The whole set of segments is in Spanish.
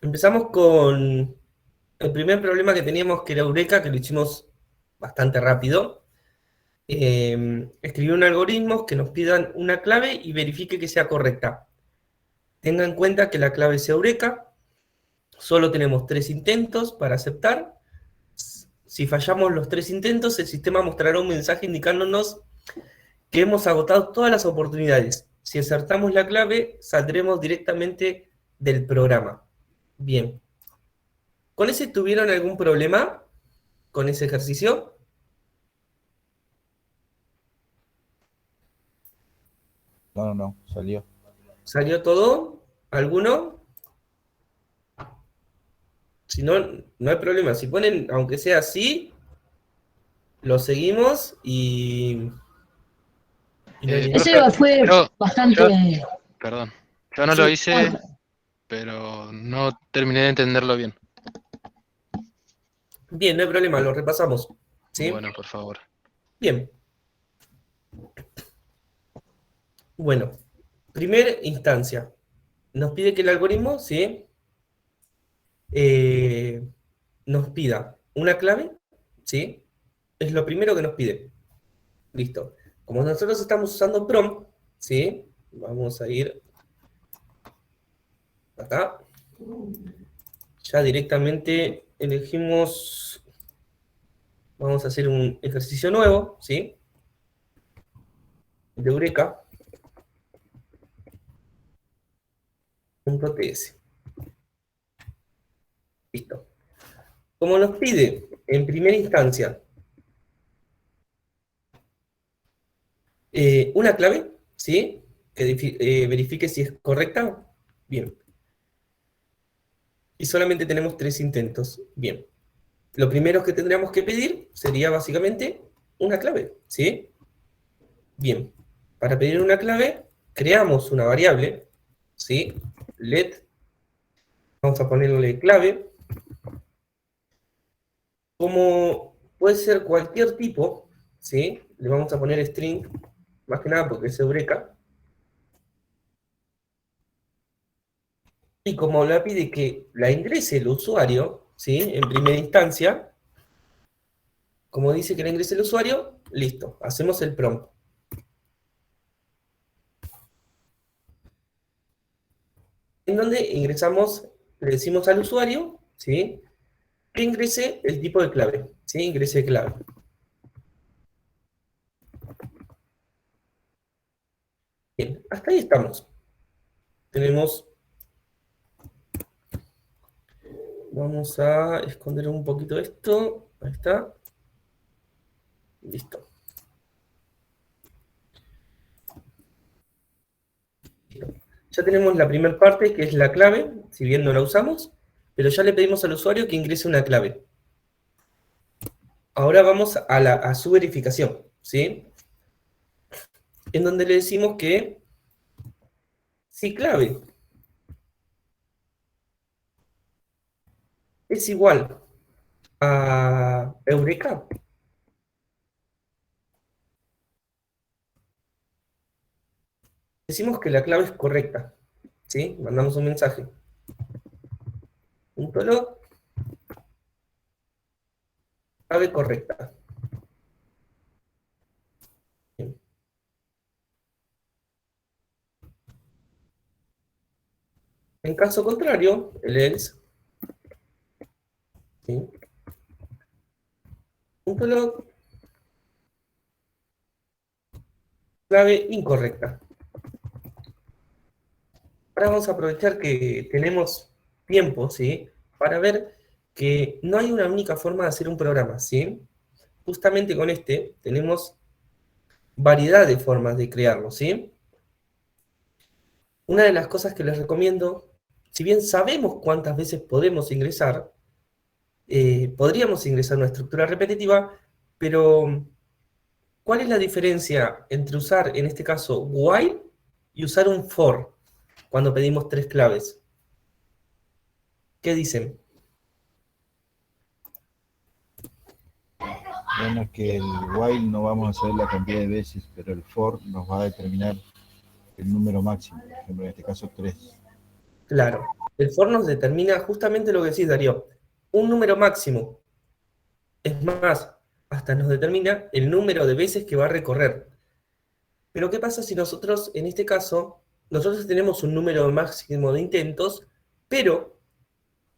Empezamos con el primer problema que teníamos, que era Eureka, que lo hicimos bastante rápido. Escribir un algoritmo que nos pidan una clave y verifique que sea correcta. Tenga en cuenta que la clave es Eureka, solo tenemos 3 intentos para aceptar. Si fallamos los 3 intentos, el sistema mostrará un mensaje indicándonos que hemos agotado todas las oportunidades. Si acertamos la clave, saldremos directamente del programa. Bien. ¿Con ese tuvieron algún problema? ¿Con ese ejercicio? No, salió. ¿Salió todo? ¿Alguno? Si no, no hay problema. Si ponen, aunque sea así, lo seguimos y lo Ese eliminamos. Profe, fue yo, yo, bastante... perdón, yo no lo Sí, hice, pero no terminé de entenderlo bien. bien, no hay problema, lo repasamos. ¿Sí? Bueno, por favor. Bien. Bueno, primera instancia. Nos pide que el algoritmo, ¿sí? Eh, nos pida una clave, ¿sí? Es lo primero que nos pide. Listo. Como nosotros estamos usando prompt, ¿sí? Vamos a ir acá. Ya directamente elegimos, vamos a hacer un ejercicio nuevo, ¿sí? De Eureka.ts. Listo. Como nos pide en primera instancia una clave, ¿sí? Que verifique si es correcta. Bien. Y solamente tenemos 3 intentos. Bien. Lo primero que tendríamos que pedir sería básicamente una clave, ¿sí? Bien. Para pedir una clave, creamos una variable, ¿sí? Let, vamos a ponerle clave. Como puede ser cualquier tipo, ¿sí? Le vamos a poner string, más que nada porque es Eureka. Y como la pide que la ingrese el usuario, ¿sí? En primera instancia, como dice que la ingrese el usuario, listo, hacemos el prompt. En donde ingresamos, le decimos al usuario, ¿sí? Que ingrese el tipo de clave, ¿sí? Ingrese clave. Bien, hasta ahí estamos. Tenemos, vamos a esconder un poquito esto, ahí está, listo. Ya tenemos la primera parte, que es la clave, si bien no la usamos, pero ya le pedimos al usuario que ingrese una clave. Ahora vamos a su verificación, ¿sí? En donde le decimos que si clave es igual a Eureka, decimos que la clave es correcta, ¿sí? Mandamos un mensaje. Punto log, clave correcta. Bien. En caso contrario, el else, ¿sí? Punto log, clave incorrecta. Ahora vamos a aprovechar que tenemos tiempo, ¿sí? Para ver que no hay una única forma de hacer un programa, ¿sí? Justamente con este tenemos variedad de formas de crearlo, ¿sí? Una de las cosas que les recomiendo, si bien sabemos cuántas veces podemos ingresar, podríamos ingresar una estructura repetitiva, pero ¿cuál es la diferencia entre usar, en este caso, while y usar un for cuando pedimos 3 claves? ¿Qué dicen? Bueno, que el while no vamos a saber la cantidad de veces, pero el for nos va a determinar el número máximo, por ejemplo, en este caso 3. Claro. El for nos determina justamente lo que decís, Darío, un número máximo. Es más, hasta nos determina el número de veces que va a recorrer. Pero ¿qué pasa si nosotros, en este caso, nosotros tenemos un número máximo de intentos, pero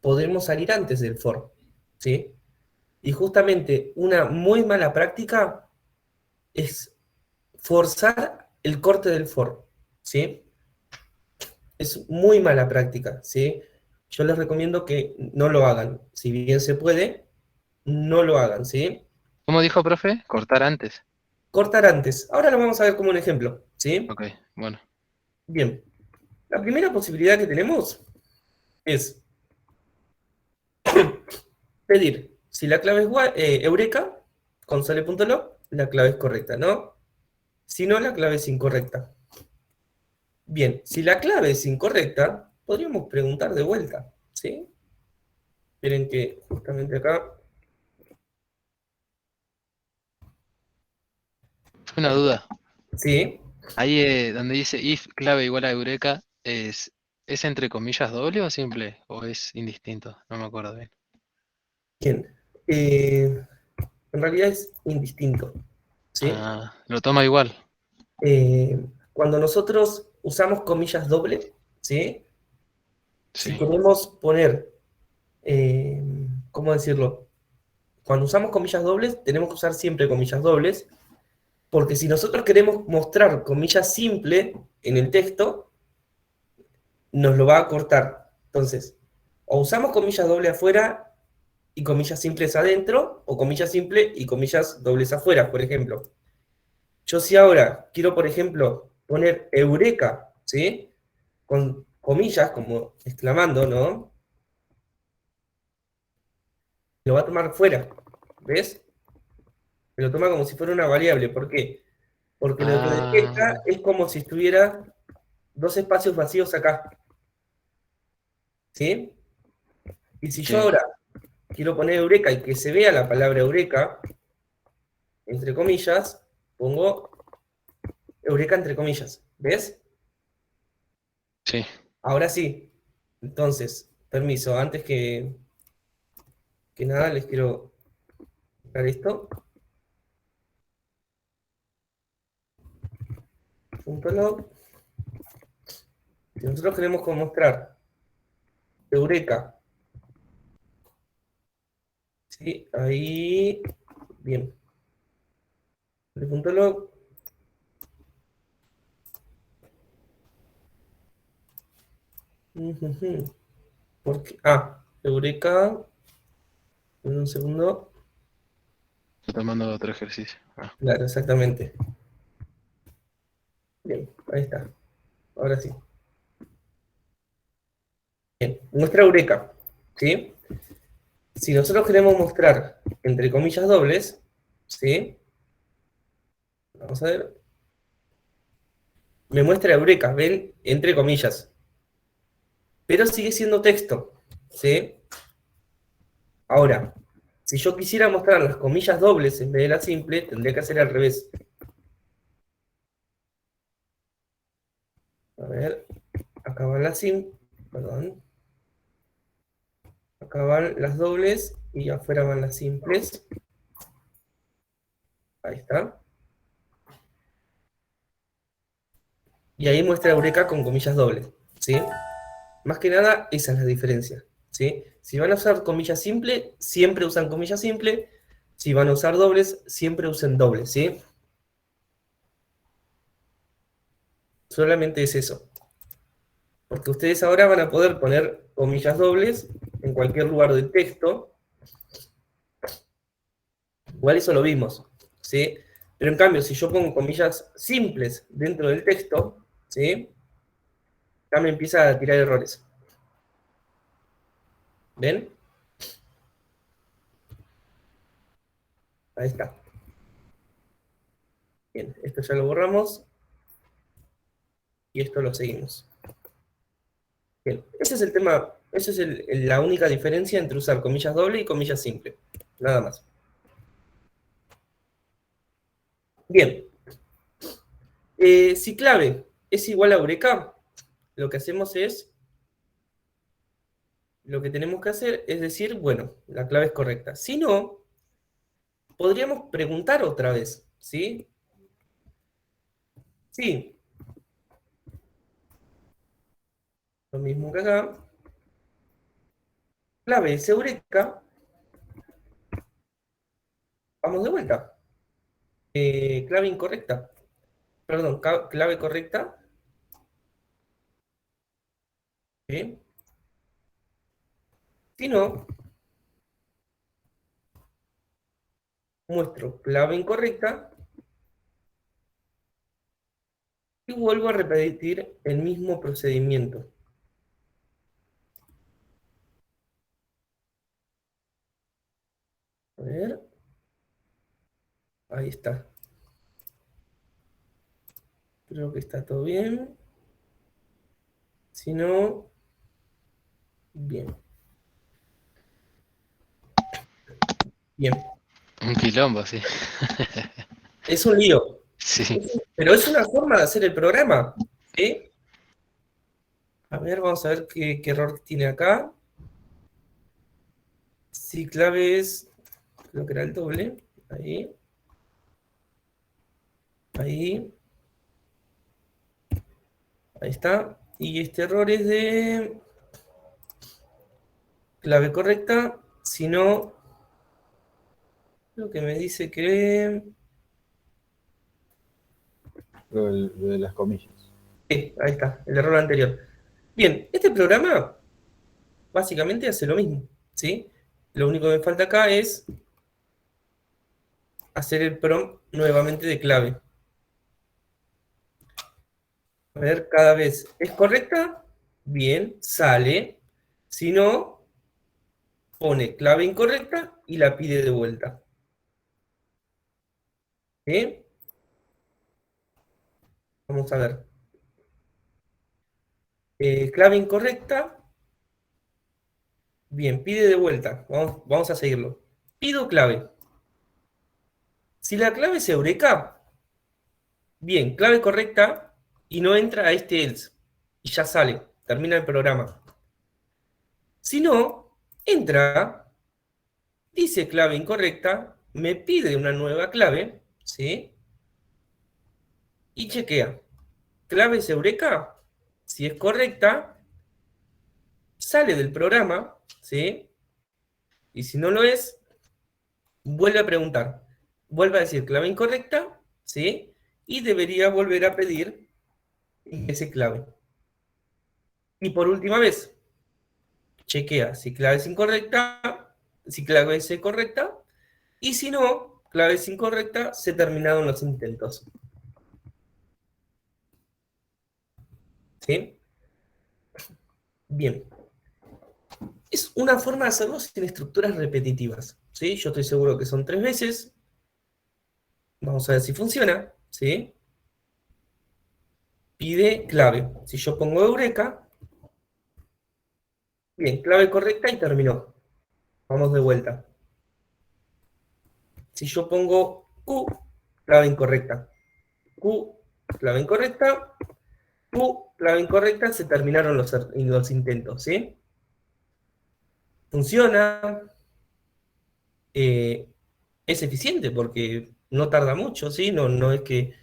podemos salir antes del for, ¿sí? Y justamente una muy mala práctica es forzar el corte del for, ¿sí? Es muy mala práctica, ¿sí? Yo les recomiendo que no lo hagan. Si bien se puede, no lo hagan, ¿sí? ¿Cómo dijo, profe? Cortar antes. Cortar antes. Ahora lo vamos a ver como un ejemplo, ¿sí? Ok, bueno. Bien. La primera posibilidad que tenemos es pedir, si la clave es Eureka, con sole.lo, la clave es correcta, ¿no? Si no, la clave es incorrecta. Bien, si la clave es incorrecta, podríamos preguntar de vuelta, ¿sí? Miren que justamente acá, Una ahí está. duda. ¿Sí? Ahí donde dice if clave igual a Eureka, ¿es entre comillas doble o simple? ¿O es indistinto? No me acuerdo bien. Bien. En realidad es indistinto, ¿sí? Ah, lo toma igual. Cuando nosotros usamos comillas doble, ¿sí? Si Sí. queremos poner, eh, ¿cómo decirlo? Cuando usamos comillas dobles, tenemos que usar siempre comillas dobles, porque si nosotros queremos mostrar comillas simple en el texto, nos lo va a cortar. Entonces, o usamos comillas dobles afuera y comillas simples adentro, o comillas simples y comillas dobles afuera, por ejemplo. Yo si ahora quiero, por ejemplo, poner Eureka, ¿sí? Con comillas, como exclamando, ¿no? Lo va a tomar fuera, ¿ves? Me lo toma como si fuera una variable. ¿Por qué? Porque lo que detecta Ah, es como si estuviera dos espacios vacíos acá, ¿sí? Y si yo sí, ahora quiero poner Eureka y que se vea la palabra Eureka, entre comillas, pongo Eureka entre comillas, ¿ves? sí. Ahora sí. Entonces, permiso, antes que nada les quiero dar esto. Punto log. Si nosotros queremos mostrar Eureka, ¿sí? Ahí, bien. El punto log. Ujujú. Eureka, en un segundo. Estoy tomando otro ejercicio. Ah, Claro, exactamente. Bien, ahí está. Ahora sí. Bien, muestra Eureka, ¿sí? Si nosotros queremos mostrar entre comillas dobles, ¿sí? Vamos a ver. Me muestra Eureka, ven, entre comillas. Pero sigue siendo texto, ¿sí? Ahora, si yo quisiera mostrar las comillas dobles en vez de la simple, tendría que hacer al revés. A ver, acá van las perdón. Acá van las dobles y afuera van las simples. Ahí está. Y ahí muestra Eureka con comillas dobles, ¿sí? Más que nada, esa es la diferencia, ¿sí? Si van a usar comillas simple, siempre usan comillas simple. Si van a usar dobles, siempre usen dobles, ¿sí? Solamente es eso. Porque ustedes ahora van a poder poner comillas dobles en cualquier lugar del texto. Igual eso lo vimos, ¿sí? Pero en cambio, si yo pongo comillas simples dentro del texto, ¿sí? Ya me empieza a tirar errores. ¿Ven? Ahí está. Bien, esto ya lo borramos y esto lo seguimos. Bien, ese es el tema, esa es la única diferencia entre usar comillas doble y comillas simple. Nada más. Bien, si clave es igual a Eureka, lo que hacemos es lo que tenemos que hacer es decir, bueno, la clave es correcta. Si no, podríamos preguntar otra vez, ¿sí? Sí, lo mismo que acá. Clave es Eureka. Vamos de vuelta. Clave incorrecta. Perdón, clave correcta. ¿Sí? Si no, muestro clave incorrecta y vuelvo a repetir el mismo procedimiento. A ver. Ahí está. Creo que está todo bien. Si no, bien. Bien. Un quilombo, sí. Es un lío. Sí. Pero es una forma de hacer el programa. ¿Sí? A ver, vamos a ver qué error tiene acá. Si clave es, creo que era el doble. Ahí. Ahí. Ahí está. Y este error es de clave correcta. Si no, lo que me dice que... Lo de las comillas. Sí, ahí está, el error anterior. Bien, este programa básicamente hace lo mismo, ¿sí? Lo único que me falta acá es hacer el prompt nuevamente de clave. A ver, cada vez es correcta, bien, sale. Si no, pone clave incorrecta y la pide de vuelta. ¿Sí? Vamos a ver. Clave incorrecta, bien, pide de vuelta. Vamos a seguirlo. Pido clave. Si la clave es Eureka, bien, clave correcta y no entra a este else. Y ya sale, termina el programa. Si no, entra, dice clave incorrecta, me pide una nueva clave, ¿sí? Y chequea. Clave es Eureka, si es correcta, sale del programa, ¿sí? Y si no lo es, vuelve a preguntar. Vuelve a decir clave incorrecta, ¿sí? Y debería volver a pedir ese clave. Y por última vez, chequea si clave es incorrecta, si clave es correcta, y si no, clave es incorrecta, se terminaron los intentos. ¿Sí? Bien. Es una forma de hacerlo sin estructuras repetitivas. ¿Sí? Yo estoy seguro que son 3 veces. Vamos a ver si funciona. ¿Sí? Pide clave. Si yo pongo Eureka, bien, clave correcta y terminó. Vamos de vuelta. Si yo pongo Q, clave incorrecta. Q, clave incorrecta. Q, clave incorrecta, se terminaron los intentos, ¿sí? Funciona, es eficiente porque no tarda mucho, ¿sí? No es que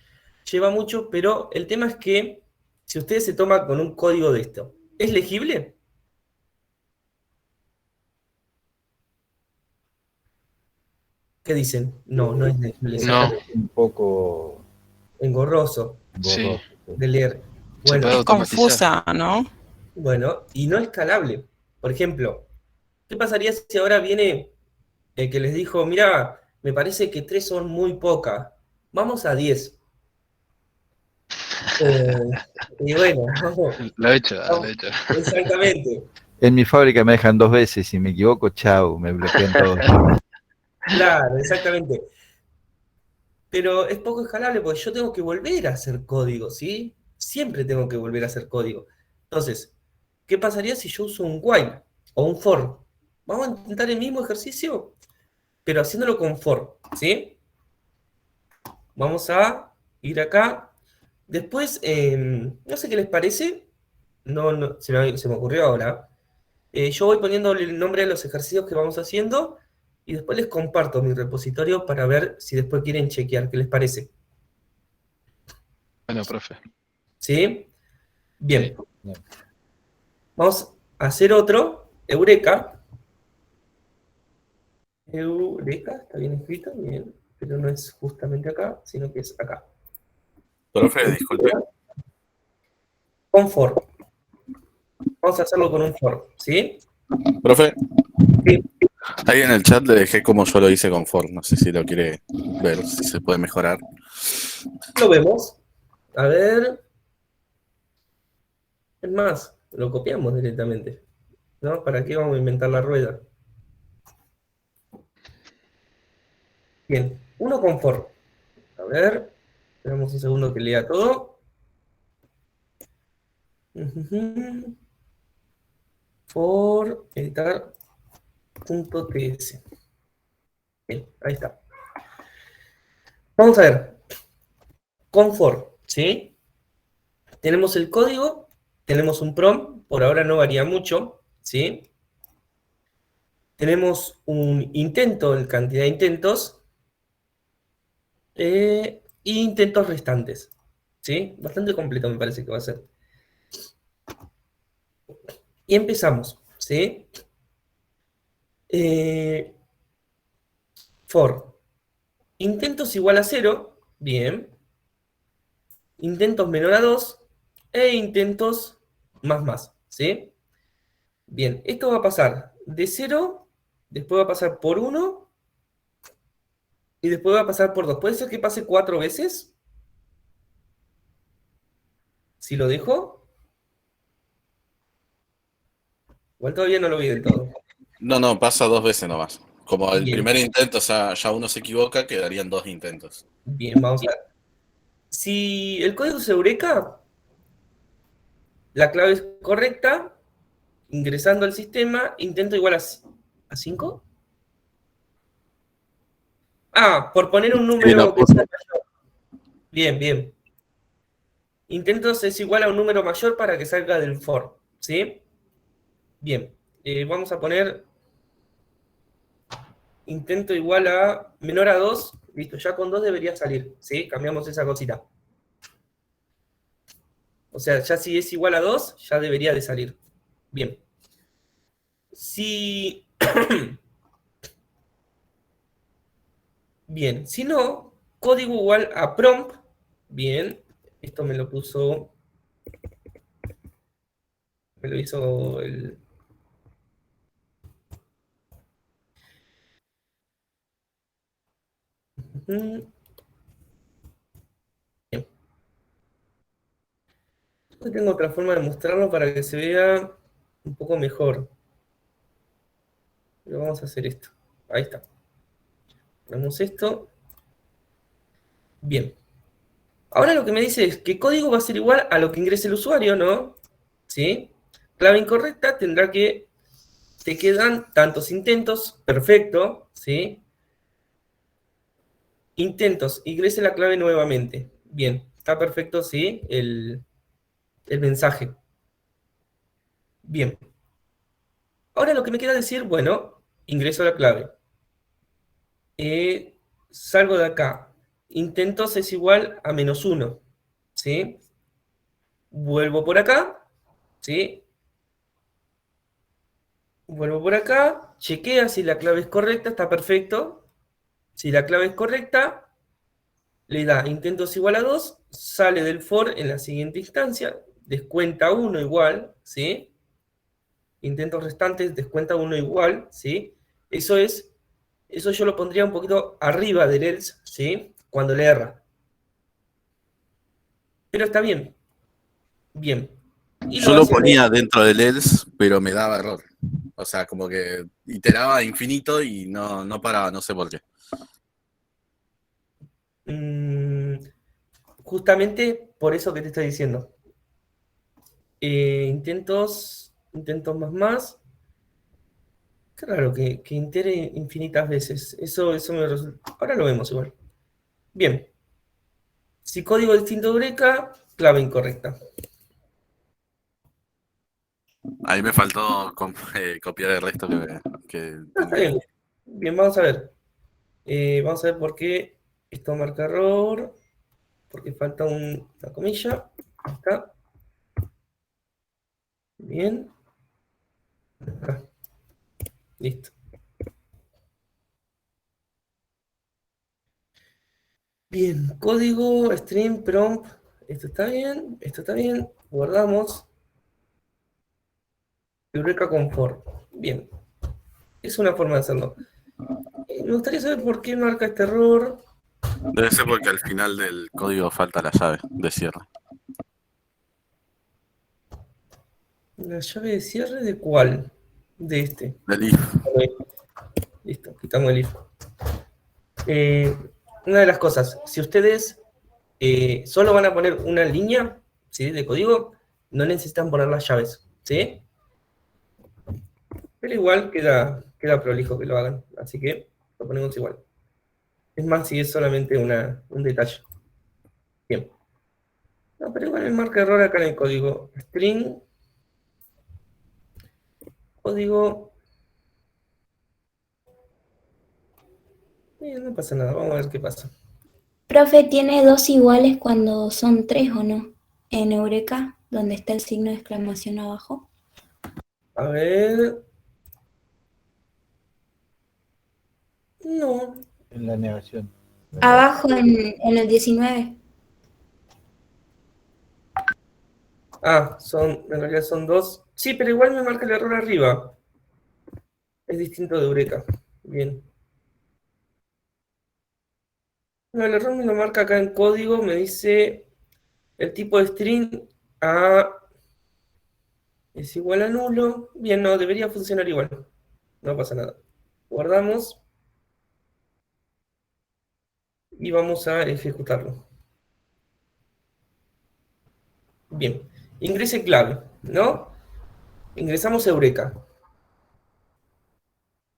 lleva mucho, pero el tema es que si ustedes se toman con un código de esto, ¿es legible? ¿Qué dicen? No, no es legible, No, exactamente. Un poco Engorroso sí. borroso. de leer. Se Bueno, puede Es automatizar. confusa, ¿no? bueno, y no escalable. Por ejemplo, ¿qué pasaría si ahora viene el que les dijo, mira, me parece que 3 son muy pocas, vamos a 10? Y bueno, Lo he hecho, lo he vamos, hecho. exactamente. En mi fábrica me dejan 2 veces, si me equivoco, chau, me bloquean todo. Claro, exactamente. Pero es poco escalable porque yo tengo que volver a hacer código, ¿sí? Siempre tengo que volver a hacer código. Entonces, ¿qué pasaría si yo uso un while o un for? Vamos a intentar el mismo ejercicio, pero haciéndolo con for, ¿sí? Vamos a ir acá. Después, no sé qué les parece, se me ocurrió ahora. Yo voy poniéndole el nombre de los ejercicios que vamos haciendo y después les comparto mi repositorio para ver si después quieren chequear, ¿qué les parece? Bueno, profe. ¿Sí? Bien. Sí. Vamos a hacer otro, Eureka. Eureka, está bien escrito, bien, pero no es justamente acá, sino que es acá. Profe, disculpe. Con for. Vamos a hacerlo con un for, ¿sí? Profe, Sí. ahí en el chat le dejé como yo lo hice con Ford. No sé si lo quiere ver, si se puede mejorar. Lo vemos. A ver. Es más, lo copiamos directamente. ¿No? ¿Para qué vamos a inventar la rueda? Bien, uno con for. A ver. Esperamos un segundo que lea todo. For editar .ts. Bien, ahí está. Vamos a ver. Con for, ¿sí? Tenemos el código, tenemos un prompt, por ahora no varía mucho, ¿sí? Tenemos un intento, en cantidad de intentos, y intentos restantes, ¿sí? Bastante completo me parece que va a ser. Y empezamos, ¿sí? For. Intentos igual a 0, bien. Intentos menor a 2, e intentos más, ¿sí? Bien, esto va a pasar de 0, después va a pasar por 1, y después va a pasar por 2. ¿Puede ser que pase 4 veces? Si lo dejo. Igual todavía no lo vi del todo. No, pasa 2 veces nomás. Como el Bien, primer intento, o sea, ya uno se equivoca, quedarían 2 intentos. bien, vamos a ver. Si el código es Eureka, la clave es correcta, ingresando al sistema, intento igual a 5. Ah, por poner un Sí, número lo que puse. sea mayor. Bien, bien. Intentos es igual a un número mayor para que salga del for, ¿sí? Bien, vamos a poner intento igual a menor a 2. Listo, ya con 2 debería salir, ¿sí? Cambiamos esa cosita. O sea, ya si es igual a 2, ya debería de salir. Bien. Si... Bien, si no, código igual a prompt. Bien, esto me lo puso... Me lo hizo el... Bien. Yo tengo otra forma de mostrarlo para que se vea un poco mejor. Pero vamos a hacer esto. Ahí está. Ponemos esto. Bien. Ahora lo que me dice es que código va a ser igual a lo que ingrese el usuario, ¿no? ¿Sí? Clave incorrecta tendrá que... Te quedan tantos intentos. Perfecto. ¿Sí? Intentos. Ingrese la clave nuevamente. Bien. Está perfecto, ¿sí? El mensaje. Bien. Ahora lo que me queda decir, bueno, ingreso la clave. Salgo de acá. Intentos es igual a -1. ¿Sí? Vuelvo por acá. ¿Sí? Vuelvo por acá. Chequea si la clave es correcta. Está perfecto. Si la clave es correcta, le da intentos igual a 2. Sale del for en la siguiente instancia. Descuenta 1 igual. ¿Sí? Intentos restantes, descuenta 1 igual. ¿Sí? Eso yo lo pondría un poquito arriba del else. ¿Sí? Cuando le erra. Pero está bien. Bien. Y lo Yo lo hace muy ponía dentro del else, pero me daba error. O sea, como que iteraba infinito y no paraba, no sé por qué. Justamente por eso que te estoy diciendo. Intentos más. Qué raro que itere infinitas veces. Eso me resulta. Ahora lo vemos igual. Bien. Si código distinto de Eureka, clave incorrecta. Ahí me faltó copiar el resto que Está tenía. bien. Bien, vamos a ver. Vamos a ver por qué esto marca error. Porque falta una comilla. Ahí está. Bien. Acá. Listo. Bien, código, string, prompt. Esto está bien, esto está bien. Guardamos. Eureka confort. Bien, es una forma de hacerlo. Me gustaría saber por qué marca este error. Debe ser porque al final del código falta la llave de cierre. ¿La llave de cierre de cuál? De este. Del if. Listo, quitamos el if. Una de las cosas, si ustedes solo van a poner una línea, ¿sí?, de código, no necesitan poner las llaves, ¿sí? Pero igual queda prolijo que lo hagan, así que lo ponemos igual. Es más, si es solamente un detalle. Bien. No, pero igual me marca error acá en el código. String, código. No pasa nada, vamos a ver qué pasa. Profe, ¿tiene dos iguales cuando son tres o no? En Eureka, donde está el signo de exclamación abajo. A ver. No. En la negación. Abajo en el 19. Ah, en realidad son dos. Sí, pero igual me marca el error arriba. Es distinto de Eureka. Bien. No, el error me lo marca acá en código, me dice el tipo de string a es igual a nulo. Bien, no, debería funcionar igual. No pasa nada. Guardamos y vamos a ejecutarlo. Bien. Ingrese clave, ¿no? Ingresamos Eureka.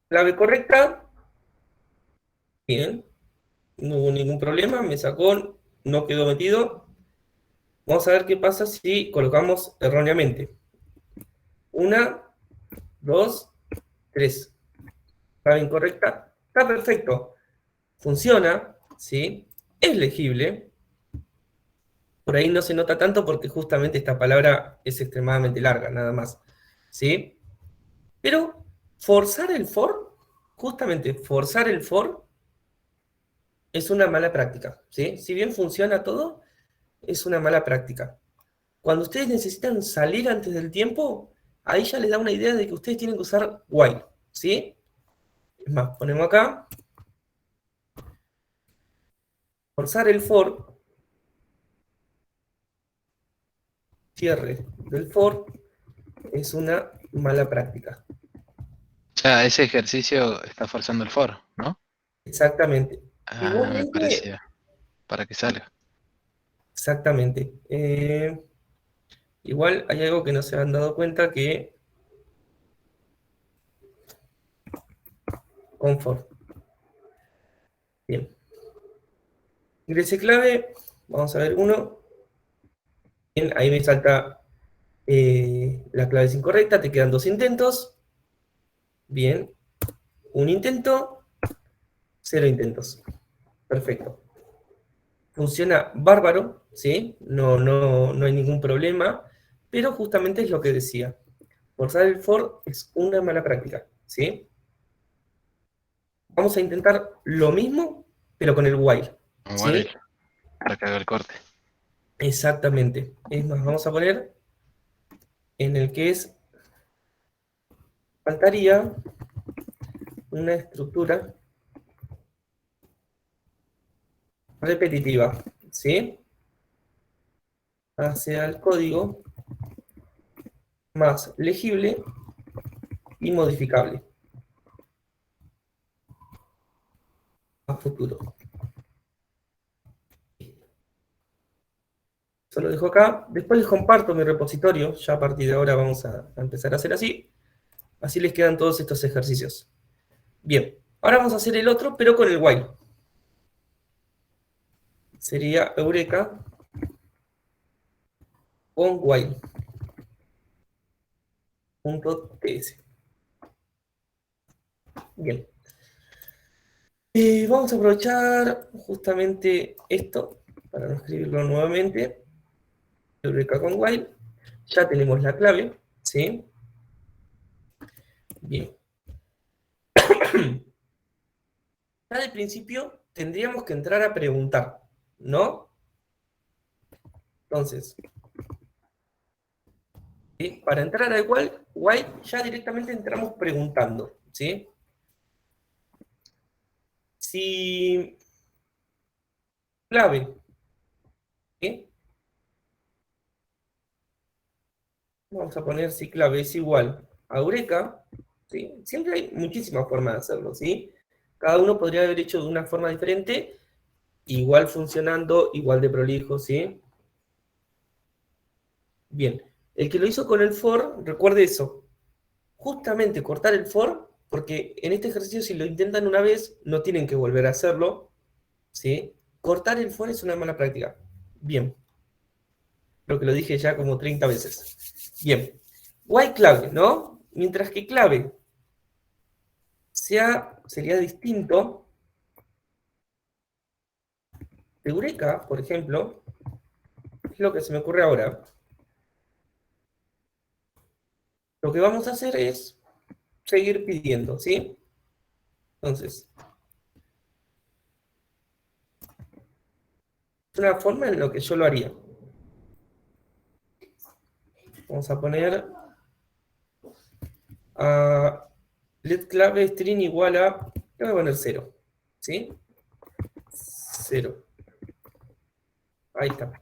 Clave correcta. Bien. No hubo ningún problema. Me sacó, no quedó metido. Vamos a ver qué pasa si colocamos erróneamente. 1, 2, 3. Clave incorrecta. Está perfecto. Funciona, ¿sí? Es legible. Por ahí no se nota tanto porque justamente esta palabra es extremadamente larga, nada más. ¿Sí? Pero forzar el for, justamente forzar el for, es una mala práctica. ¿Sí? Si bien funciona todo, es una mala práctica. Cuando ustedes necesitan salir antes del tiempo, ahí ya les da una idea de que ustedes tienen que usar while. ¿Sí? Es más, ponemos acá. Forzar el for, cierre del for, es una mala práctica. O sea, ese ejercicio está forzando el for, ¿no? Exactamente. Ah, me Igualmente, parecía. Para que salga. exactamente. Igual hay algo que no se han dado cuenta que confort. Bien. Ingrese clave, vamos a ver uno. Bien, ahí me salta la clave es incorrecta, te quedan dos intentos. Bien. Un intento, cero intentos. Perfecto. Funciona bárbaro, ¿sí? No hay ningún problema, pero justamente es lo que decía. Forzar el for es una mala práctica, ¿sí? Vamos a intentar lo mismo, pero con el while, Igual, ¿sí? para que haga el corte. Exactamente. Es más, vamos a poner en el que faltaría una estructura repetitiva, ¿sí? Hacia el código más legible y modificable a futuro. Eso lo dejo acá. Después les comparto mi repositorio. Ya a partir de ahora vamos a empezar a hacer así. Así les quedan todos estos ejercicios. Bien, ahora vamos a hacer el otro, pero con el while. Sería Eureka con while. Bien. Vamos a aprovechar justamente esto para no escribirlo nuevamente. Eureka con while. Ya tenemos la clave, ¿sí? Bien. Ya de principio tendríamos que entrar a preguntar, ¿no? Entonces, ¿sí? Para entrar a while ya directamente entramos preguntando, ¿sí? Si clave, ¿sí? Vamos a poner si clave es igual a Eureka, ¿sí? Siempre hay muchísimas formas de hacerlo, ¿sí? Cada uno podría haber hecho de una forma diferente, igual funcionando, igual de prolijo, ¿sí? Bien, el que lo hizo con el for, recuerde eso, justamente cortar el for, porque en este ejercicio si lo intentan una vez, no tienen que volver a hacerlo, ¿sí? Cortar el for es una mala práctica. Bien, creo que lo dije ya como 30 veces. Bien, while clave, ¿no? Mientras que clave sería distinto de Eureka, por ejemplo, es lo que se me ocurre ahora. Lo que vamos a hacer es seguir pidiendo, ¿sí? Entonces, es una forma en la que yo lo haría. Vamos a poner let clave string igual a, le voy a poner 0, ¿sí? 0. Ahí está.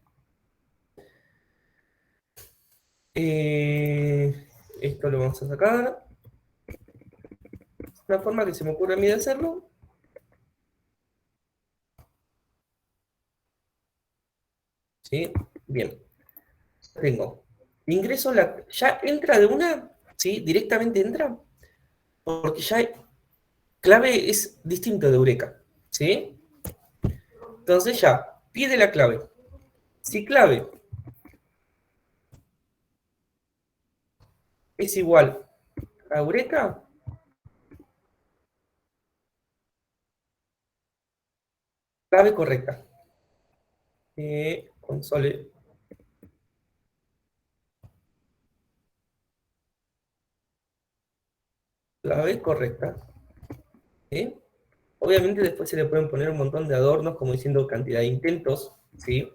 Esto lo vamos a sacar. Una forma que se me ocurre a mí de hacerlo. ¿Sí? Bien. Tengo. Ingreso ya entra de una, ¿sí? Directamente entra. Porque ya clave es distinto de Eureka, ¿sí? Entonces ya, pide la clave. Si clave es igual a Eureka, clave correcta. Console. Clave correcta. ¿Sí? Obviamente después se le pueden poner un montón de adornos, como diciendo cantidad de intentos, ¿sí?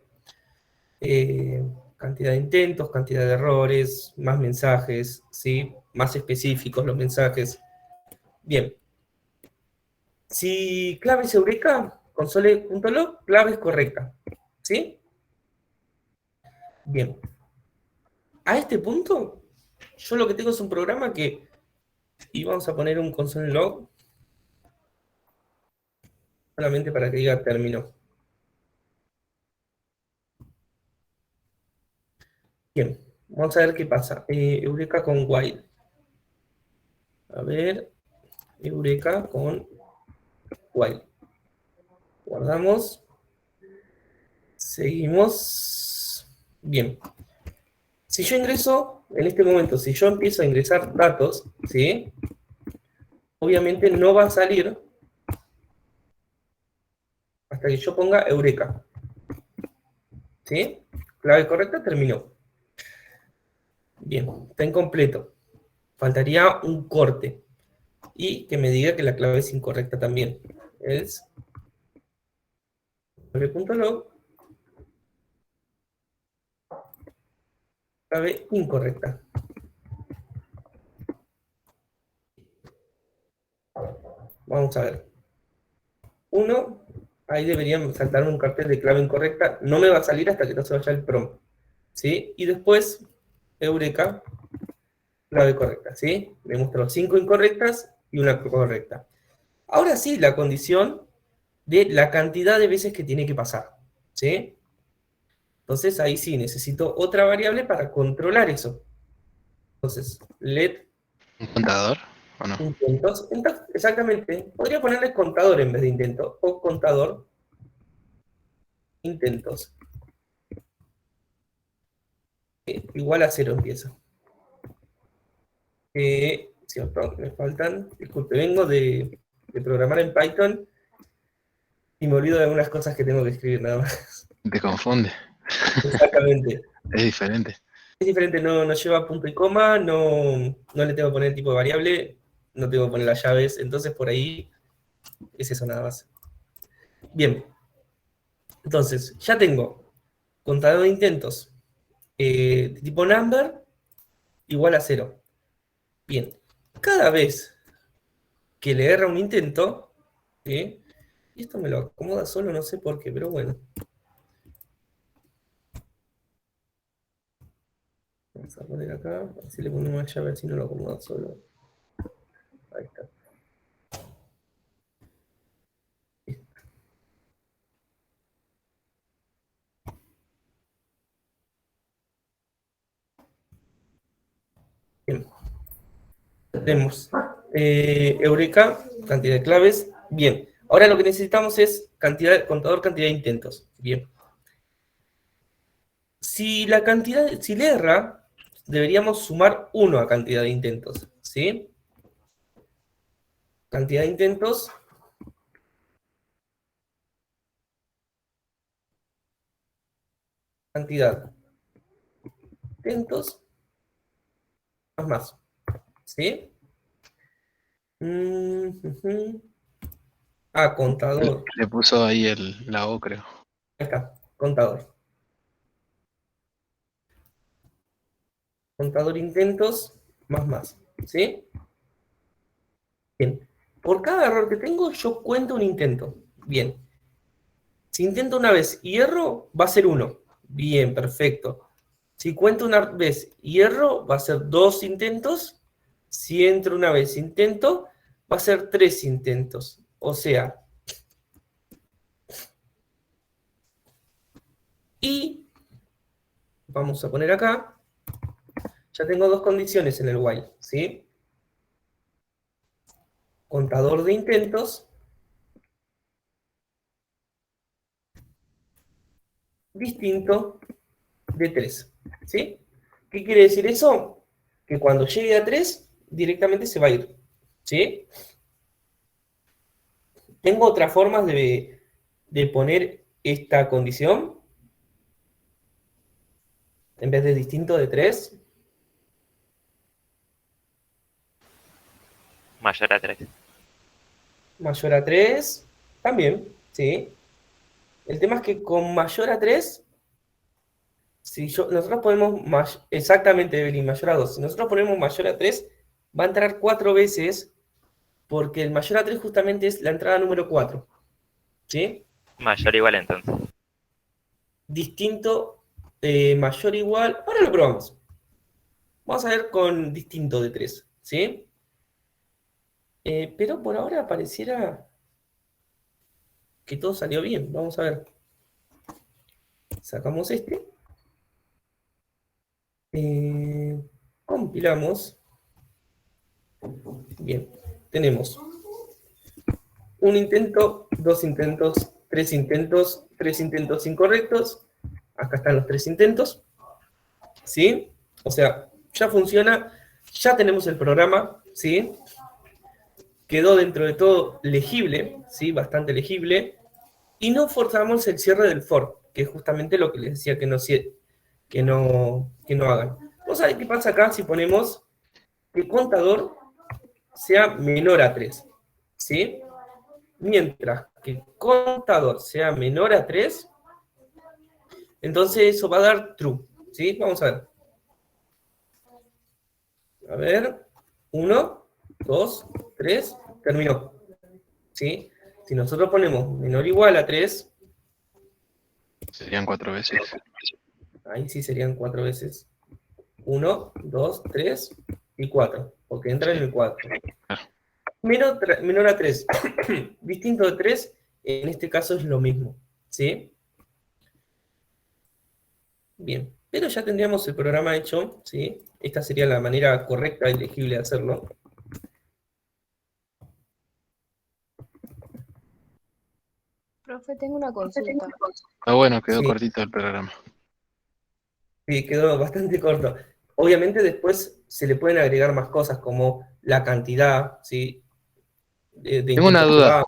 Cantidad de intentos, cantidad de errores, más mensajes, ¿sí? Más específicos los mensajes. Bien. Si clave es Eureka, console.log, clave es correcta, ¿sí? Bien. A este punto, yo lo que tengo es un programa que, y vamos a poner un console.log, solamente para que diga término. Bien, vamos a ver qué pasa. Eureka con while. A ver, Eureka con while. Guardamos. Seguimos. Bien. Si yo ingreso, en este momento, si yo empiezo a ingresar datos, ¿sí? Obviamente no va a salir hasta que yo ponga Eureka. ¿Sí? Clave correcta, terminó. Bien, está incompleto. Faltaría un corte. Y que me diga que la clave es incorrecta también. Es clave.log, clave incorrecta. Vamos a ver. Uno, ahí deberían saltar un cartel de clave incorrecta. No me va a salir hasta que no se vaya el prompt. ¿Sí? Y después, Eureka, clave correcta. ¿Sí? Me mostró 5 incorrectas y una correcta. Ahora sí, la condición de la cantidad de veces que tiene que pasar. ¿Sí? Entonces ahí sí necesito otra variable para controlar eso. Entonces, let ¿Un contador o no? intentos. Exactamente. Podría ponerle contador en vez de intento. O contador intentos. Igual a 0 empieza. Cierto, me faltan, disculpe, vengo de programar en Python y me olvido de algunas cosas que tengo que escribir nada más. Te confunde. Exactamente. Es diferente. Es diferente, no lleva punto y coma, no le tengo que poner tipo de variable, no tengo que poner las llaves, entonces por ahí es eso nada más. Bien, entonces ya tengo contador de intentos de tipo number igual a 0. Bien, cada vez que le erra un intento, ¿sí? Y esto me lo acomoda solo, no sé por qué, pero bueno. Vamos a poner acá, así le ponemos una llave, así no lo acomoda solo. Ahí está. Bien. Tenemos Eureka, cantidad de claves. Bien. Ahora lo que necesitamos es contador cantidad de intentos. Bien. Si le erra, deberíamos sumar 1 a cantidad de intentos. ¿Sí? Cantidad de intentos. Cantidad de intentos. Más. ¿Sí? Contador. Le puso ahí la O, creo. Ahí está, contador. Contador intentos, más. ¿Sí? Bien. Por cada error que tengo, yo cuento un intento. Bien. Si intento una vez y erro, va a ser 1. Bien, perfecto. Si cuento una vez y erro, va a ser 2 intentos. Si entro una vez e intento, va a ser 3 intentos. O sea, y vamos a poner acá, ya tengo 2 condiciones en el while, ¿sí? Contador de intentos distinto de 3, ¿sí? ¿Qué quiere decir eso? Que cuando llegue a 3, directamente se va a ir, ¿sí? Tengo otras formas de poner esta condición, en vez de distinto de 3. Mayor a 3. Mayor a 3, también, ¿sí? El tema es que con mayor a 3, nosotros ponemos, exactamente, Evelyn, mayor a 2. Si nosotros ponemos mayor a 3, va a entrar 4 veces, porque el mayor a 3 justamente es la entrada número 4. ¿Sí? Mayor o igual entonces. Distinto, mayor o igual. Ahora lo probamos. Vamos a ver con distinto de 3. ¿Sí? Pero por ahora pareciera que todo salió bien. Vamos a ver. Sacamos este. Compilamos. Bien. Tenemos un intento, 2 intentos, 3 intentos, 3 intentos incorrectos. Acá están los 3 intentos. ¿Sí? O sea, ya funciona. Ya tenemos el programa. ¿Sí? Quedó dentro de todo legible. ¿Sí? Bastante legible. Y no forzamos el cierre del for, que es justamente lo que les decía que no hagan. Vamos a ver qué pasa acá si ponemos que contador sea menor a 3. ¿Sí? Mientras que contador sea menor a 3, entonces eso va a dar true. ¿Sí? Vamos a ver. A ver. 1, 2, 3. Terminó. ¿Sí? Si nosotros ponemos menor o igual a 3, Serían 4 veces. ahí sí serían 4 veces. 1, 2, 3 y 4, porque entra en el 4. Menor a 3, distinto de 3, en este caso es lo mismo, ¿sí? Bien, pero ya tendríamos el programa hecho, ¿sí? Esta sería la manera correcta y legible de hacerlo. Profe, tengo una consulta. Ah, bueno, quedó Sí. cortito el programa. Sí, quedó bastante corto. Obviamente después se le pueden agregar más cosas como la cantidad, ¿sí? de Tengo una intentos que duda, va.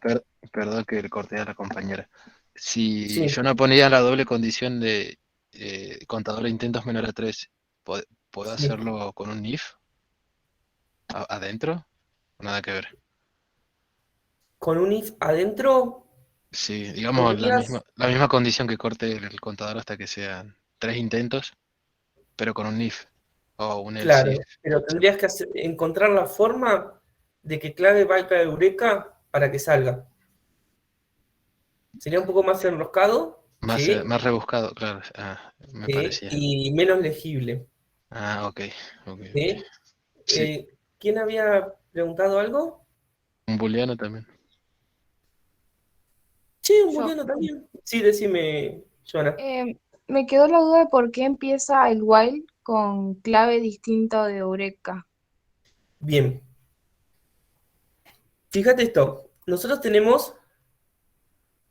perdón que le corté a la compañera. Si Sí, yo no ponía la doble condición de contador de intentos menor a 3, ¿puedo sí. hacerlo con un if adentro? Nada que ver. Con un if adentro Sí, digamos podrías, la misma condición que corte el contador hasta que sean 3 intentos, pero con un if o un else if. claro, pero tendrías que encontrar la forma de que clave valga eureka para que salga. Sería un poco más enroscado, ¿sí? Más rebuscado, claro. Me Sí, parecía. y menos legible, Ok, ok, ok. ¿sí? Sí, ¿Quién había preguntado algo? un booleano también. Sí, un Yo. booleano también. Sí, decime, Joana. Me quedó la duda de por qué empieza el while con clave distinta de Eureka. Bien, fíjate esto. Nosotros tenemos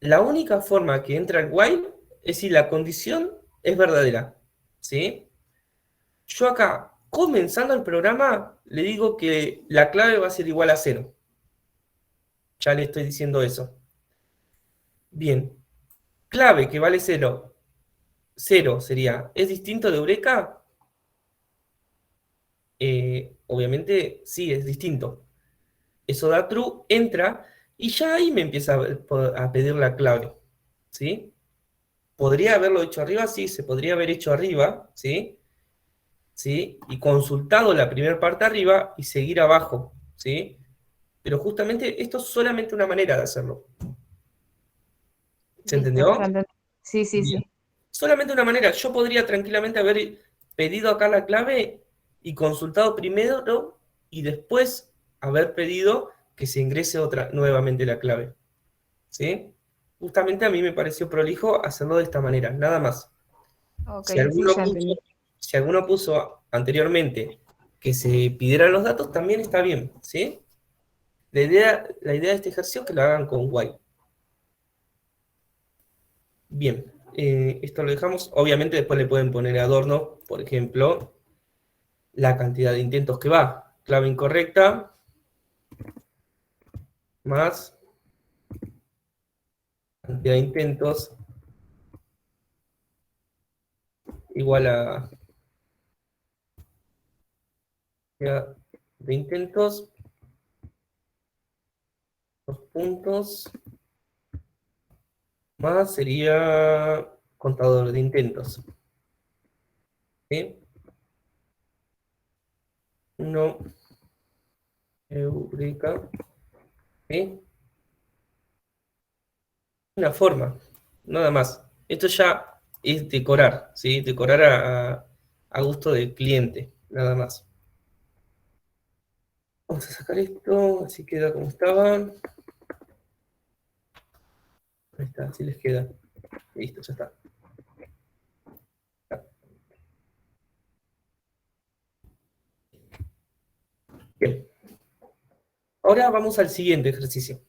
la única forma que entra el while es si la condición es verdadera, ¿sí? Yo acá, comenzando el programa, le digo que la clave va a ser igual a 0. Ya le estoy diciendo eso. Bien, clave que vale 0. 0 sería, ¿es distinto de Eureka? Obviamente sí, es distinto. Eso da true, entra, y ya ahí me empieza a pedir la clave, ¿sí? ¿Podría haberlo hecho arriba? Sí, se podría haber hecho arriba, ¿sí? ¿Sí? Y consultado la primera parte arriba y seguir abajo, ¿sí? Pero justamente esto es solamente una manera de hacerlo. ¿Se Listo, ya entendió? entendí. Sí, sí, Bien. sí. Solamente una manera. Yo podría tranquilamente haber pedido acá la clave y consultado primero, ¿no? Y después haber pedido que se ingrese nuevamente la clave, ¿sí? Justamente a mí me pareció prolijo hacerlo de esta manera, nada más. Ok, Si sí, alguno ya puso, entendí. si alguno puso anteriormente que se pidieran los datos, también está bien, ¿sí? La idea de este ejercicio es que lo hagan con while. Bien, esto lo dejamos. Obviamente después le pueden poner adorno, por ejemplo, la cantidad de intentos que va. Clave incorrecta más cantidad de intentos igual a cantidad de intentos, dos puntos, más sería contador de intentos. ¿Sí? 1, eureka. ¿Sí? Una forma, nada más. Esto ya es decorar, ¿sí? Decorar a gusto del cliente, nada más. Vamos a sacar esto, así queda como estaba. Ahí está, así les queda. Listo, ya está. Bien. Ahora vamos al siguiente ejercicio.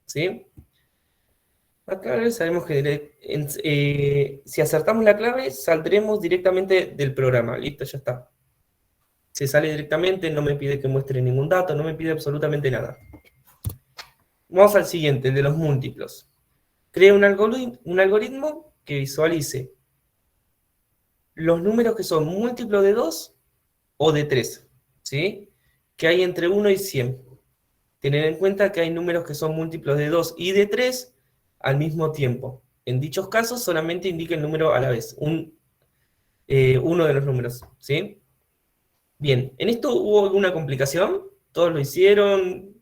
¿Sí? La clave sabemos que si acertamos la clave, saldremos directamente del programa. Listo, ya está. Se sale directamente, no me pide que muestre ningún dato, no me pide absolutamente nada. Vamos al siguiente, el de los múltiplos. Crea un algoritmo que visualice los números que son múltiplos de 2 o de 3, ¿sí? Que hay entre 1 y 100. Tener en cuenta que hay números que son múltiplos de 2 y de 3 al mismo tiempo. En dichos casos solamente indica el número a la vez, uno de los números, ¿sí? Bien, ¿en esto hubo alguna complicación? ¿Todos lo hicieron?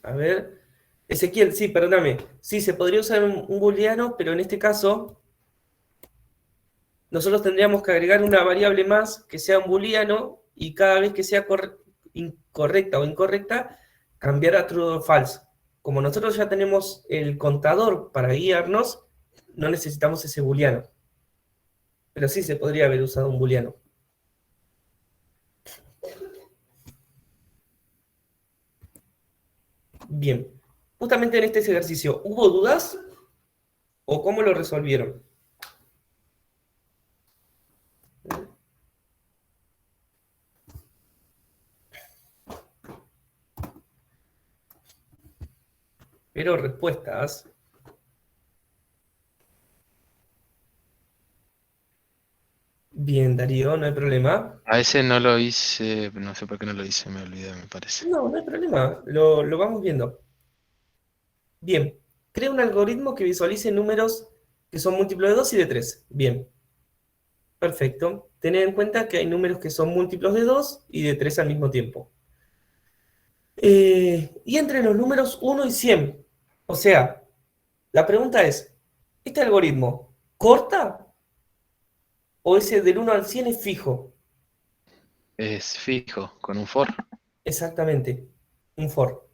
A ver. Ezequiel, sí, perdóname. Sí, se podría usar un booleano, pero en este caso nosotros tendríamos que agregar una variable más que sea un booleano y cada vez que sea incorrecta o incorrecta, cambiar a true o false. Como nosotros ya tenemos el contador para guiarnos, no necesitamos ese booleano. Pero sí se podría haber usado un booleano. Bien. Justamente en este ejercicio, ¿hubo dudas? ¿O cómo lo resolvieron? Espero respuestas. Bien, Darío, no hay problema. A ese no lo hice, no sé por qué no lo hice, me olvidé, me parece. No, no hay problema. Lo vamos viendo. Bien. Crea un algoritmo que visualice números que son múltiplos de 2 y de 3. Bien. Perfecto. Tened en cuenta que hay números que son múltiplos de 2 y de 3 al mismo tiempo. Y entre los números 1 y 100. O sea, la pregunta es, ¿este algoritmo corta o ese del 1 al 100 es fijo? Es fijo, con un for. Exactamente, un for.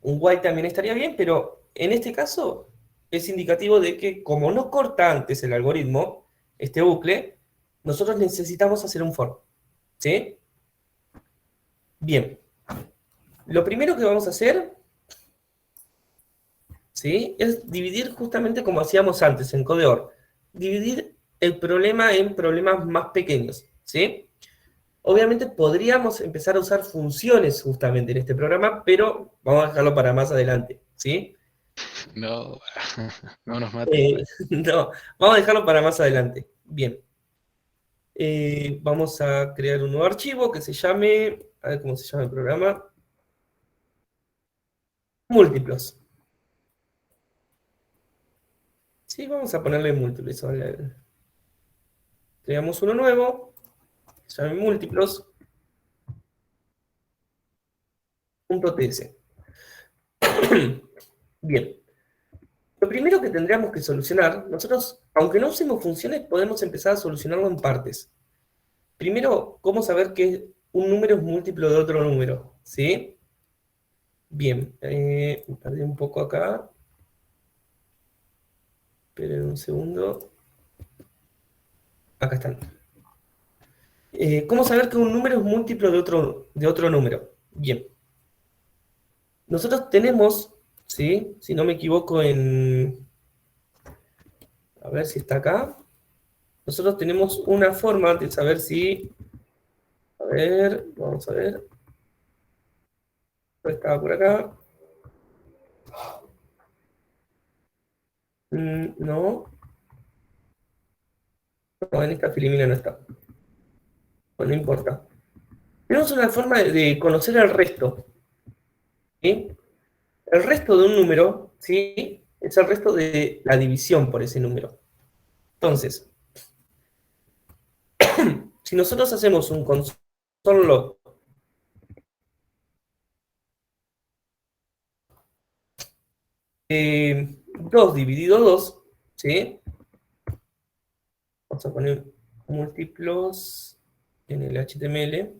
Un while también estaría bien, pero en este caso es indicativo de que como no corta antes el algoritmo, este bucle, nosotros necesitamos hacer un for. ¿Sí? Bien. Lo primero que vamos a hacer, ¿sí?, es dividir justamente como hacíamos antes en Codeor. Dividir el problema en problemas más pequeños, ¿sí? Obviamente podríamos empezar a usar funciones justamente en este programa, pero vamos a dejarlo para más adelante, ¿sí? No, no nos maten. No, vamos a dejarlo para más adelante. Bien. Vamos a crear un nuevo archivo que se llame, a ver cómo se llama el programa. Múltiplos. Sí, vamos a ponerle múltiplos. Creamos uno nuevo, que se llame múltiplos.ts. Bien. Lo primero que tendríamos que solucionar, nosotros, aunque no usemos funciones, podemos empezar a solucionarlo en partes. Primero, ¿cómo saber que un número es múltiplo de otro número? ¿Sí? Bien, me perdí un poco acá. Esperen un segundo. Acá están. ¿Cómo saber que un número es múltiplo de otro número? Bien. Nosotros tenemos, ¿sí?, si no me equivoco, a ver si está acá. Nosotros tenemos una forma de saber si... A ver, vamos a ver. Estaba por acá. No. No, en esta filimina no está. Bueno, no importa. Tenemos una forma de conocer el resto. ¿Sí? El resto de un número, ¿sí?, es el resto de la división por ese número. Entonces, si nosotros hacemos un console log 2 dividido 2, ¿sí? Vamos a poner múltiplos en el HTML.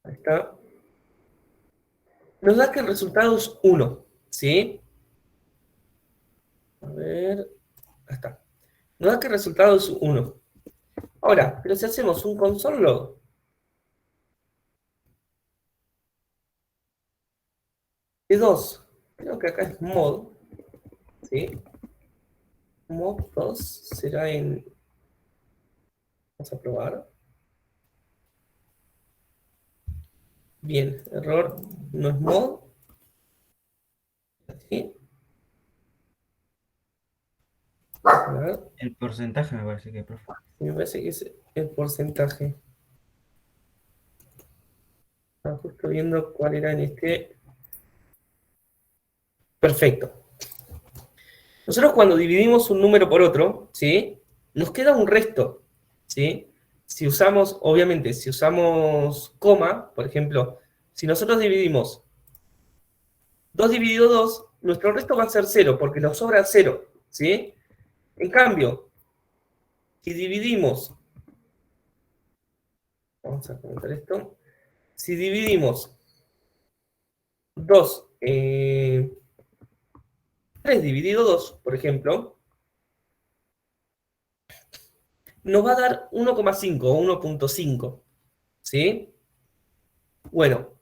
Ahí está. Nos da que el resultado es 1, ¿sí? A ver, ahí está. Nos da que el resultado es 1. Ahora, pero si hacemos un console log de 2, creo que acá es mod, ¿sí? Mod 2 será en... Vamos a probar. Bien, error, no es mod. ¿Sí? A ver, El porcentaje me parece que, profe. me parece que es el porcentaje. Estaba justo viendo cuál era en este. Perfecto. Nosotros cuando dividimos un número por otro, ¿sí?, nos queda un resto, ¿sí? Si usamos, obviamente, si usamos coma, por ejemplo, si nosotros dividimos 2 dividido 2, nuestro resto va a ser 0, porque nos sobra 0, ¿sí? En cambio, si dividimos, vamos a comentar esto, si dividimos 2, 3 dividido 2, por ejemplo, nos va a dar 1,5 o 1,5, ¿sí? Bueno,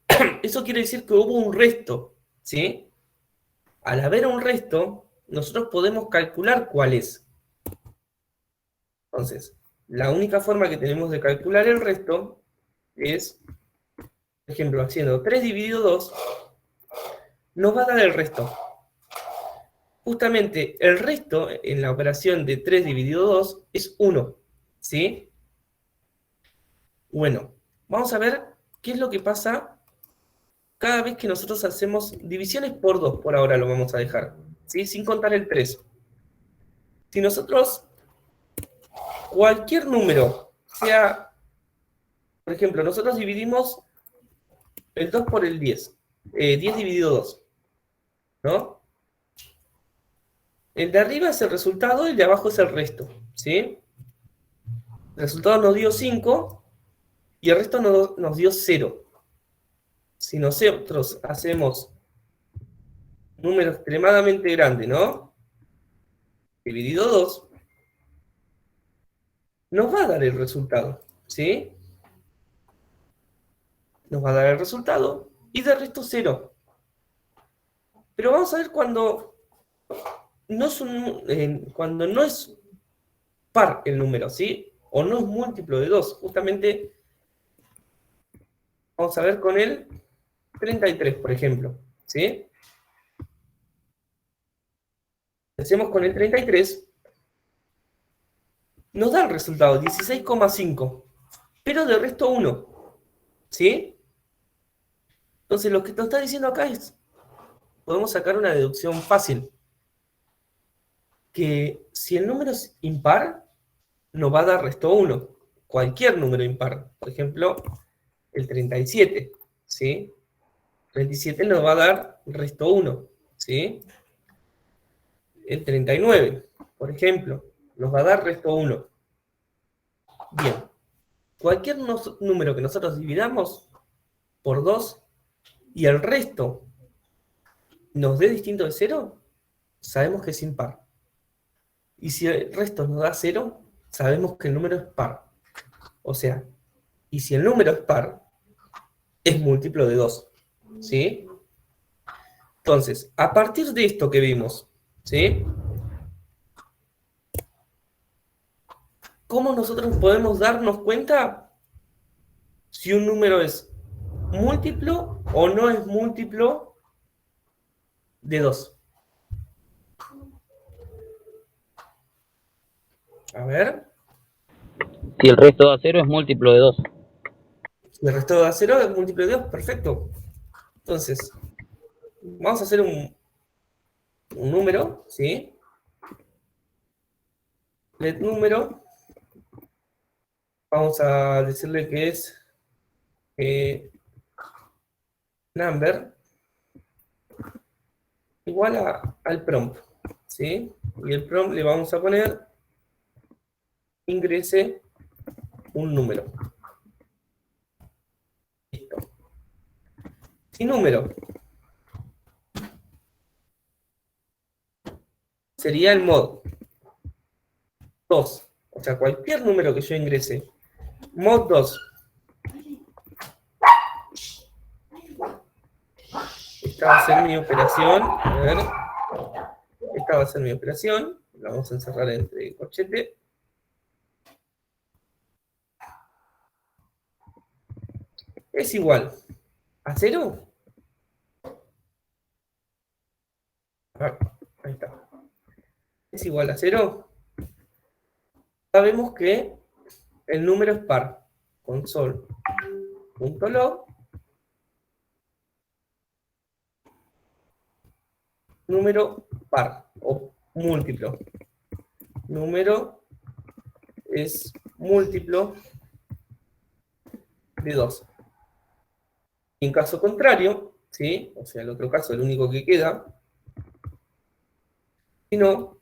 eso quiere decir que hubo un resto, ¿sí? Al haber un resto, nosotros podemos calcular cuál es. Entonces, la única forma que tenemos de calcular el resto es por ejemplo, haciendo 3 dividido 2, nos va a dar el resto. Justamente el resto en la operación de 3 dividido 2 es 1, ¿sí? Bueno, vamos a ver qué es lo que pasa cada vez que nosotros hacemos divisiones por 2, por ahora lo vamos a dejar, ¿sí? Sin contar el 3. Si nosotros, cualquier número, sea, por ejemplo, nosotros dividimos el 2 por el 10, 10 dividido 2, ¿no? El de arriba es el resultado y el de abajo es el resto, ¿sí? El resultado nos dio 5 y el resto nos dio 0. Si nosotros hacemos un número extremadamente grande, ¿no? Dividido 2, nos va a dar el resultado, ¿sí? Nos va a dar el resultado y de resto 0. Pero vamos a ver cuando cuando no es par el número, ¿sí? O no es múltiplo de 2. Justamente vamos a ver con el 33, por ejemplo, ¿sí? Hacemos con el 33, nos da el resultado 16,5, pero de resto 1, ¿sí? Entonces lo que nos está diciendo acá es, podemos sacar una deducción fácil, que si el número es impar, nos va a dar resto 1, cualquier número impar, por ejemplo, el 37, ¿sí? 37 nos va a dar resto 1, ¿sí? El 39, por ejemplo, nos va a dar resto 1. Bien, cualquier número que nosotros dividamos por 2 y el resto nos dé distinto de 0, sabemos que es impar. Y si el resto nos da 0, sabemos que el número es par. O sea, y si el número es par, es múltiplo de 2, ¿sí? Entonces, a partir de esto que vimos, ¿sí? ¿Cómo nosotros podemos darnos cuenta si un número es múltiplo o no es múltiplo de 2? A ver. Si el resto da 0 es múltiplo de 2. Si el resto da 0 es múltiplo de 2, perfecto. Entonces, vamos a hacer un número, ¿sí? Let número. Vamos a decirle que es number igual al prompt, ¿sí? Y el prompt le vamos a poner ingrese un número. Listo. Si número sería el mod 2, o sea, cualquier número que yo ingrese, mod 2. Esta va a ser mi operación, a ver, esta va a ser mi operación, la vamos a encerrar entre corchete. Es igual a 0. A ver, ahí está. Es igual a 0. Sabemos que el número es par. Console.log número par o múltiplo. Número es múltiplo de 2. En caso contrario, ¿sí? O sea, el otro caso, el único que queda, si no,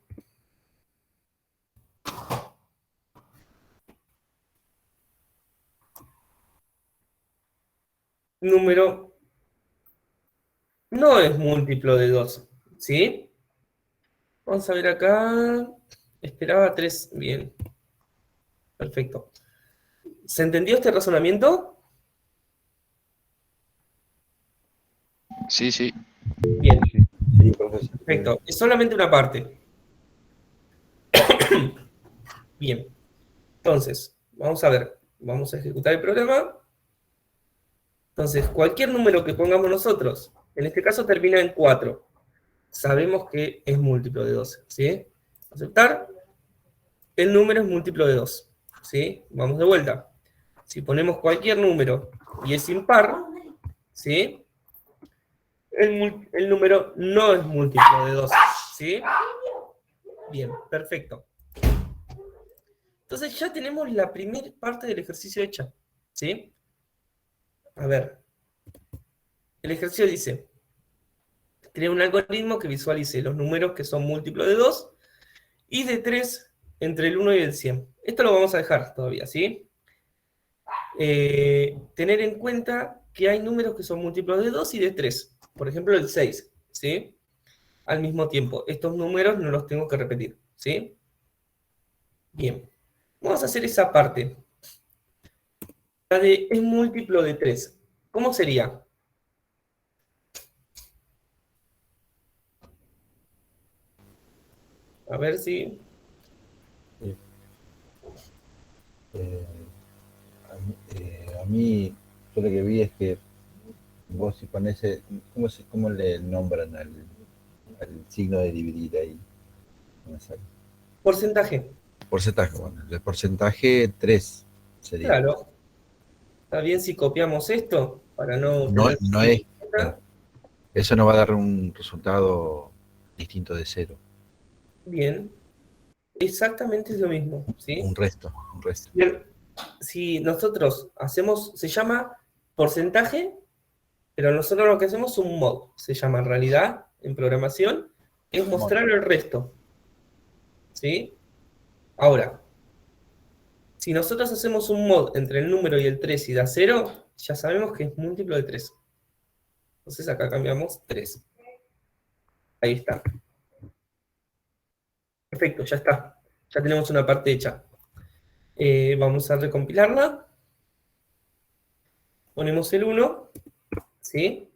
número no es múltiplo de 2, ¿sí? Vamos a ver acá, esperaba 3, bien, perfecto. ¿Se entendió este razonamiento? Sí, sí. Bien, Sí, profesor. perfecto. Es solamente una parte. Bien, entonces, vamos a ver, vamos a ejecutar el programa. Entonces, cualquier número que pongamos nosotros, en este caso termina en 4, sabemos que es múltiplo de 12, ¿sí? Aceptar, el número es múltiplo de 2, ¿sí? Vamos de vuelta. Si ponemos cualquier número y es impar, ¿sí? El número no es múltiplo de 2, ¿sí? Bien, perfecto. Entonces ya tenemos la primera parte del ejercicio hecha, ¿sí? A ver. El ejercicio dice, crea un algoritmo que visualice los números que son múltiplos de 2 y de 3 entre el 1 y el 100. Esto lo vamos a dejar todavía, ¿sí? Tener en cuenta que hay números que son múltiplos de 2 y de 3. Por ejemplo, el 6, ¿sí? Al mismo tiempo. Estos números no los tengo que repetir, ¿sí? Bien. Vamos a hacer esa parte. La de es múltiplo de 3. ¿Cómo sería? A ver si... A mí, yo lo que vi es que vos si pones, ¿cómo le nombran al signo de dividir ahí? No me sale. Porcentaje. Porcentaje, bueno, el porcentaje 3 sería. Claro. ¿Está bien si copiamos esto? Para no... No, tener- no es, claro. Eso nos va a dar un resultado distinto de 0. Bien. Exactamente es lo mismo, ¿sí? Un resto, un resto. Bien. Si nosotros hacemos... Se llama porcentaje, pero nosotros lo que hacemos es un mod. Se llama en realidad, en programación, es mostrar el resto. ¿Sí? Ahora, si nosotros hacemos un mod entre el número y el 3 y da 0, ya sabemos que es múltiplo de 3. Entonces acá cambiamos 3. Ahí está. Perfecto, ya está. Ya tenemos una parte hecha. Vamos a recompilarla. Ponemos el 1. ¿Sí?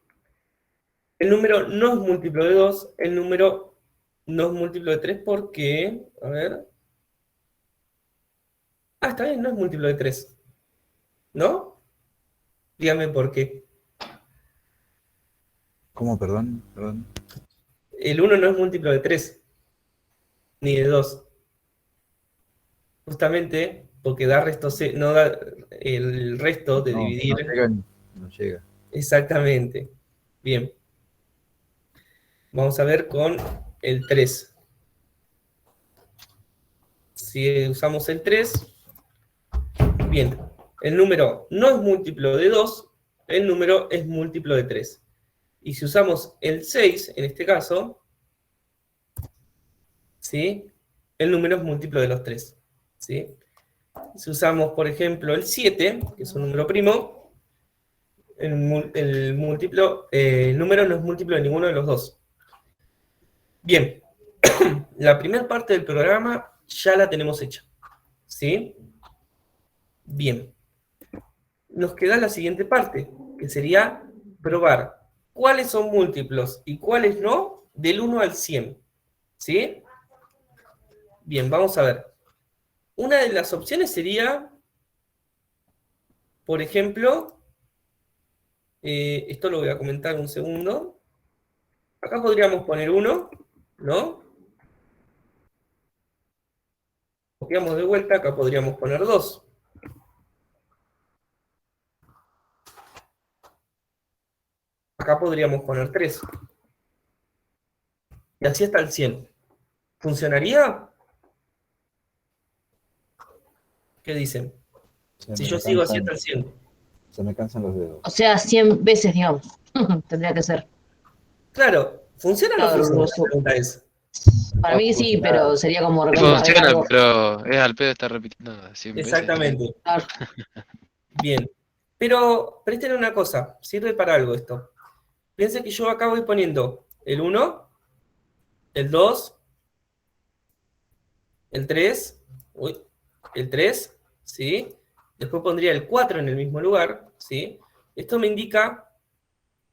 El número no es múltiplo de 2. El número no es múltiplo de 3 porque... A ver... Ah, está bien, no es múltiplo de 3. ¿No? Dígame por qué. ¿Cómo? Perdón. El 1 no es múltiplo de 3, ni de 2. Justamente porque da resto, no da el resto de dividir. No llega. Exactamente. Bien. Vamos a ver con el 3. Si usamos el 3, bien, el número no es múltiplo de 2, el número es múltiplo de 3. Y si usamos el 6, en este caso, ¿sí? El número es múltiplo de los 3. ¿Sí? Si usamos, por ejemplo, el 7, que es un número primo, el número no es múltiplo de ninguno de los dos. Bien, la primera parte del programa ya la tenemos hecha. ¿Sí? Bien. Nos queda la siguiente parte, que sería probar cuáles son múltiplos y cuáles no del 1 al 100. ¿Sí? Bien, vamos a ver. Una de las opciones sería, por ejemplo, esto lo voy a comentar un segundo. Acá podríamos poner 1, ¿no? Copiamos de vuelta, acá podríamos poner 2. Acá podríamos poner 3. Y así hasta el 100. ¿Funcionaría? ¿Qué dicen? Si yo sigo así hasta el 100. Se me cansan los dedos. O sea, 100 veces, digamos. Tendría que ser. Claro, ¿funciona o no Claro, funciona? no sé. La pregunta es. Para mí sí, pero sería como Funciona, algo. pero es al pedo estar repitiendo 100 veces. Exactamente. Claro. Bien. Pero presten una cosa, sirve para algo esto. Piensen que yo acá voy poniendo el 1, el 2, el 3, el 3, ¿sí? Después pondría el 4 en el mismo lugar, ¿sí? Esto me indica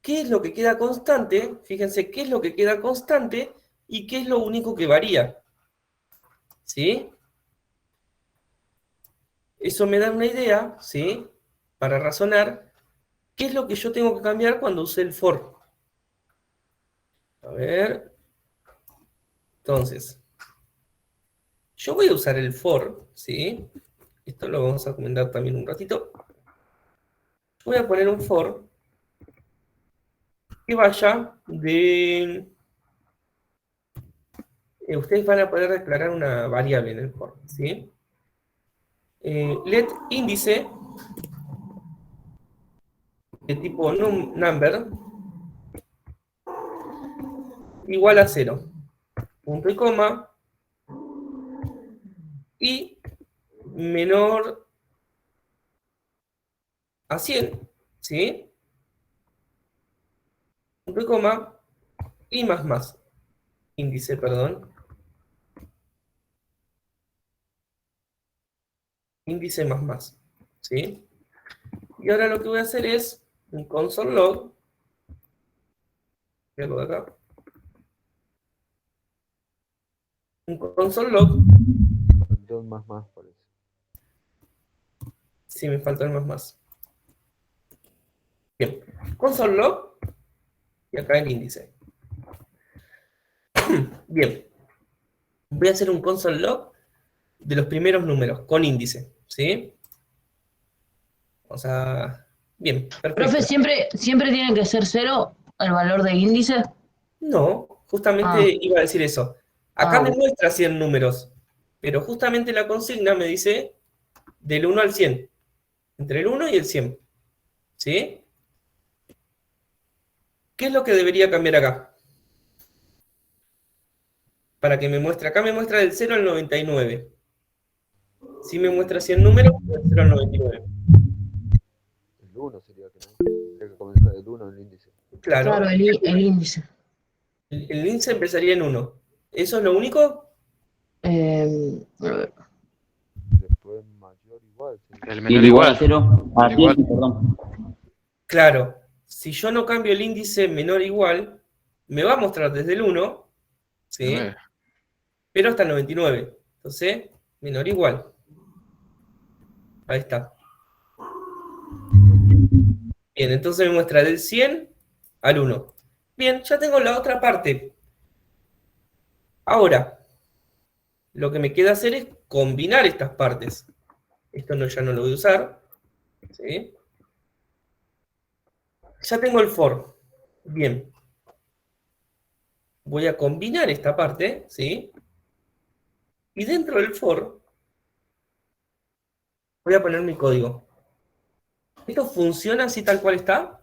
qué es lo que queda constante, fíjense qué es lo que queda constante y qué es lo único que varía, ¿sí? Eso me da una idea, ¿sí? Para razonar ¿Qué es lo que yo tengo que cambiar cuando use el for? A ver. Entonces, yo voy a usar el for, ¿sí? Esto lo vamos a comentar también un ratito. Voy a poner un for que vaya de... ustedes van a poder declarar una variable en el for, ¿sí? Let índice de tipo number igual a 0. Punto y coma. Y menor a 100, ¿sí? Punto y coma. Y más. Índice, perdón. Índice más, ¿sí? Y ahora lo que voy a hacer es un console log. Voy a lo de acá. Un console log. Faltó un más por eso. Sí, me falta el más. Bien. Console log. Y acá el índice. Bien. Voy a hacer un console log de los primeros números con índice, ¿sí? O sea, bien, perfecto. Profe, ¿siempre tiene que ser 0 el valor de índice? No, justamente Ah. iba a decir eso. Acá me bueno. muestra 100 números, pero justamente la consigna me dice del 1 al 100, entre el 1 y el 100, ¿sí? ¿Qué es lo que debería cambiar acá? Para que me muestre, acá me muestra del 0 al 99. Si me muestra 100 números, del 0 al 99. El 1 sería que no. Tendría que comenzar del 1 el índice. Claro, Claro, el índice. el índice empezaría en 1. ¿Eso es lo único? A ver. Después mayor igual. sería. El Y menor el igual a igual. 0, a Igual. 100, perdón. Claro, si yo no cambio el índice menor o igual, me va a mostrar desde el 1, ¿sí? 9. Pero hasta el 99. Entonces, menor o igual. Ahí está. Bien, entonces me muestra del 100 al 1. Bien, ya tengo la otra parte. Ahora, lo que me queda hacer es combinar estas partes. Esto ya no lo voy a usar, ¿sí? Ya tengo el for. Bien. Voy a combinar esta parte, ¿sí? Y dentro del for, voy a poner mi código. ¿Esto funciona así tal cual está?